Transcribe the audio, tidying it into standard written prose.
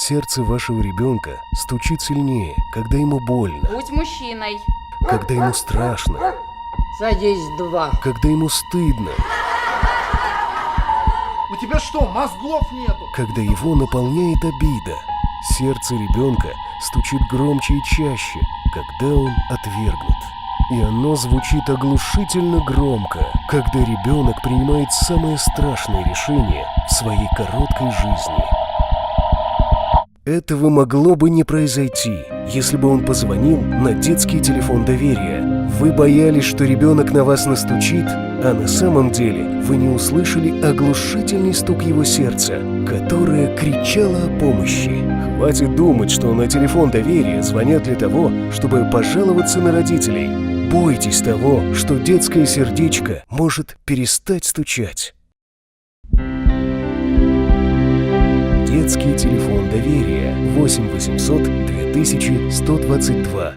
Сердце вашего ребенка стучит сильнее, когда ему больно, Будь мужчиной. когда ему страшно, Садись, 2. когда ему стыдно, У тебя что, мозгов нету? когда его наполняет обида. Сердце ребенка стучит громче и чаще, когда он отвергнут. И оно звучит оглушительно громко, когда ребенок принимает самое страшное решение в своей короткой жизни. Этого могло бы не произойти, если бы он позвонил на детский телефон доверия. Вы боялись, что ребенок на вас настучит, а на самом деле вы не услышали оглушительный стук его сердца, которое кричало о помощи. Хватит думать, что на телефон доверия звонят для того, чтобы пожаловаться на родителей. Бойтесь того, что детское сердечко может перестать стучать. Детский телефон доверия 8 800 2122.